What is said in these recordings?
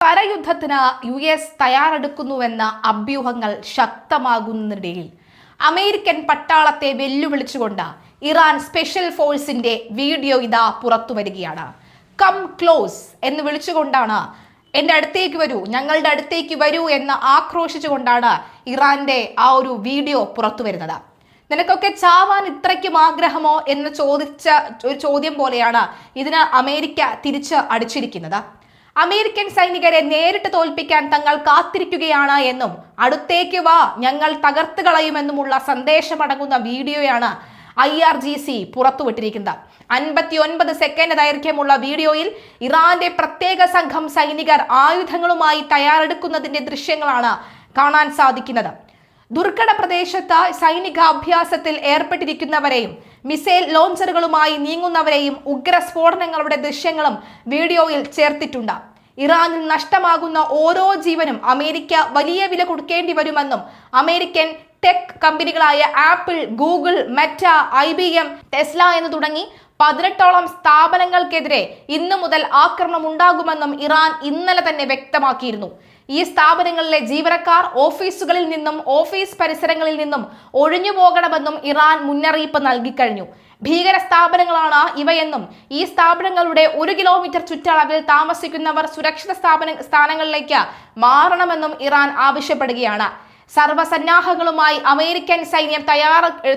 കരയുദ്ധത്തിന് US തയ്യാറെടുക്കുന്നുവെന്ന അഭ്യൂഹങ്ങൾ ശക്തമാകുന്നതിനിടയിൽ American പട്ടാളത്തെ വെല്ലുവിളിച്ചുകൊണ്ട് Iran special ഫോഴ്സിന്റെ video ഇതാ പുറത്തു വരികയാണ്. കം ക്ലോസ് എന്ന് വിളിച്ചുകൊണ്ടാണ് എൻ്റെ അടുത്തേക്ക് വരൂ, ഞങ്ങളുടെ അടുത്തേക്ക് വരൂ എന്ന് ആക്രോശിച്ചുകൊണ്ടാണ് ഇറാന്റെ ആ ഒരു വീഡിയോ പുറത്തു വരുന്നത്. നിനക്കൊക്കെ ചാവാൻ ഇത്രയ്ക്കും ആഗ്രഹമോ എന്ന് ചോദിച്ച ഒരു ചോദ്യം പോലെയാണ് ഇതിന് അമേരിക്ക തിരിച്ച് അടിച്ചിരിക്കുന്നത്. അമേരിക്കൻ സൈനികരെ നേരിട്ട് തോൽപ്പിക്കാൻ തങ്ങൾ കാത്തിരിക്കുകയാണ് എന്നും അടുത്തേക്ക് വാ ഞങ്ങൾ തകർത്ത് കളയുമെന്നുമുള്ള സന്ദേശമടങ്ങുന്ന വീഡിയോയാണ് IRGC പുറത്തുവിട്ടിരിക്കുന്നത്. 59 സെക്കൻഡ് ദൈർഘ്യമുള്ള വീഡിയോയിൽ ഇറാന്റെ പ്രത്യേക സംഘം സൈനികർ ആയുധങ്ങളുമായി തയ്യാറെടുക്കുന്നതിന്റെ ദൃശ്യങ്ങളാണ് കാണാൻ സാധിക്കുന്നത്. ദുർഘട പ്രദേശത്ത് സൈനിക അഭ്യാസത്തിൽ ഏർപ്പെട്ടിരിക്കുന്നവരെയും മിസൈൽ ലോഞ്ചറുകളുമായി നീങ്ങുന്നവരെയും ഉഗ്ര സ്ഫോടനങ്ങളുടെ ദൃശ്യങ്ങളും വീഡിയോയിൽ ചേർത്തിട്ടുണ്ട്. ഇറാനിൽ നഷ്ടമാകുന്ന ഓരോ ജീവനും അമേരിക്ക വലിയ വില കൊടുക്കേണ്ടി വരുമെന്നും അമേരിക്കൻ ടെക് കമ്പനികളായ Apple, Google, Meta, IBM, Tesla എന്ന് തുടങ്ങി 18ഓളം സ്ഥാപനങ്ങൾക്കെതിരെ ഇന്നു മുതൽ ആക്രമണം ഉണ്ടാകുമെന്നും ഇറാൻ ഇന്നലെ തന്നെ വ്യക്തമാക്കിയിരുന്നു. ഈ സ്ഥാപനങ്ങളിലെ ജീവനക്കാർ ഓഫീസുകളിൽ നിന്നും ഓഫീസ് പരിസരങ്ങളിൽ നിന്നും ഒഴിഞ്ഞു പോകണമെന്നും ഇറാൻ മുന്നറിയിപ്പ് നൽകിക്കഴിഞ്ഞു. ഭീകര സ്ഥാപനങ്ങളാണ് ഇവയെന്നും ഈ സ്ഥാപനങ്ങളുടെ 1 കിലോമീറ്റർ ചുറ്റളവിൽ താമസിക്കുന്നവർ സുരക്ഷിത സ്ഥാനങ്ങളിലേക്ക് മാറണമെന്നും ഇറാൻ ആവശ്യപ്പെടുകയാണ്. സർവ്വസന്നാഹങ്ങളുമായി അമേരിക്കൻ സൈന്യം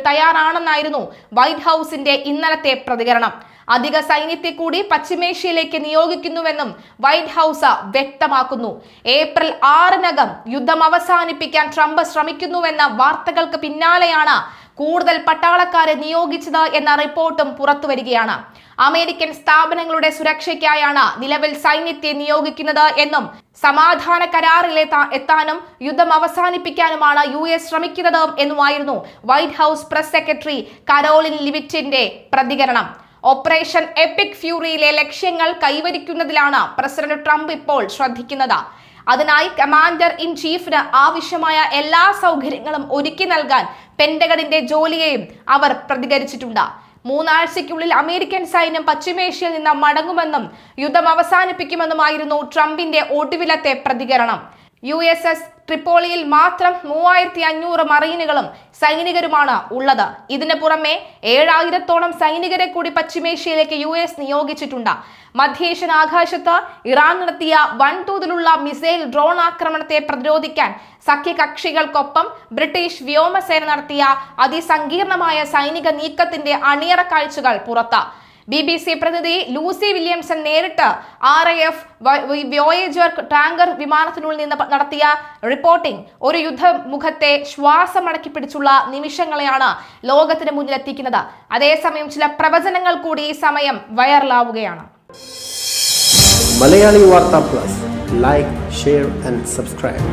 തയ്യാറാണെന്നായിരുന്നു വൈറ്റ് ഹൗസിന്റെ ഇന്നലത്തെ പ്രതികരണം. അധിക സൈന്യത്തെ കൂടി പശ്ചിമേഷ്യയിലേക്ക് നിയോഗിക്കുന്നുവെന്നും വൈറ്റ് ഹൗസ് വ്യക്തമാക്കുന്നു. ഏപ്രിൽ 6-നകം യുദ്ധം അവസാനിപ്പിക്കാൻ ട്രംപ് ശ്രമിക്കുന്നുവെന്ന വാർത്തകൾക്ക് പിന്നാലെയാണ് കൂടുതൽ പട്ടാളക്കാരെ നിയോഗിച്ചത് എന്ന റിപ്പോർട്ടും പുറത്തു വരികയാണ്. അമേരിക്കൻ സ്ഥാപനങ്ങളുടെ സുരക്ഷയ്ക്കായാണ് നിലവിൽ സൈന്യത്തെ നിയോഗിക്കുന്നത് എന്നും സമാധാന കരാറിൽ എത്താനും യുദ്ധം അവസാനിപ്പിക്കാനുമാണ് US ശ്രമിക്കുന്നത് എന്നുമായിരുന്നു White House press secretary Karoline ലിവിറ്റിന്റെ പ്രതികരണം. ഓപ്പറേഷൻ എപ്പിക് ഫ്യൂറിയിലെ ലക്ഷ്യങ്ങൾ കൈവരിക്കുന്നതിലാണ് പ്രസിഡന്റ് ട്രംപ് ഇപ്പോൾ ശ്രദ്ധിക്കുന്നത്. അതിനായി കമാൻഡർ ഇൻ ചീഫിന് ആവശ്യമായ എല്ലാ സൗകര്യങ്ങളും ഒരുക്കി നൽകാൻ പെന്റഗണിന്റെ ജോലിയെയും അവർ പ്രതികരിച്ചിട്ടുണ്ട്. 3 ആഴ്ചയ്ക്കുള്ളിൽ അമേരിക്കൻ സൈന്യം പശ്ചിമേഷ്യയിൽ നിന്ന് മടങ്ങുമെന്നും യുദ്ധം അവസാനിപ്പിക്കുമെന്നുമായിരുന്നു ട്രംപിന്റെ ഒടുവിലത്തെ പ്രതികരണം. USS ട്രിപ്പോളിയിൽ മാത്രം 3500 മറീനുകളും സൈനികരുമാണ് ഉള്ളത്. ഇതിന് പുറമെ 7000ഓളം സൈനികരെ കൂടി പശ്ചിമേഷ്യയിലേക്ക് US നിയോഗിച്ചിട്ടുണ്ട്. മധ്യേഷ്യൻ ആകാശത്ത് ഇറാൻ നടത്തിയ വൻതോതിലുള്ള മിസൈൽ ഡ്രോൺ ആക്രമണത്തെ പ്രതിരോധിക്കാൻ സഖ്യകക്ഷികൾക്കൊപ്പം ബ്രിട്ടീഷ് വ്യോമസേന നടത്തിയ അതിസങ്കീർണമായ സൈനിക നീക്കത്തിന്റെ അണിയറ കാഴ്ചകൾ പുറത്ത്. BBC പ്രതിനിധി ലൂസി വില്യംസൺ നേരിട്ട് RAF വോയേജർ ടാങ്കർ വിമാനത്തിനുള്ളിൽ നിന്ന് നടത്തിയ റിപ്പോർട്ടിംഗ് ഒരു യുദ്ധമുഖത്തെ ശ്വാസമടക്കി പിടിച്ചുള്ള നിമിഷങ്ങളെയാണ് ലോകത്തിന് മുന്നിലെത്തിക്കുന്നത്. അതേസമയം ചില പ്രവചനങ്ങൾ കൂടി ഈ സമയം വൈറലാവുകയാണ്. മലയാളി വാർത്ത plus, like, share and subscribe.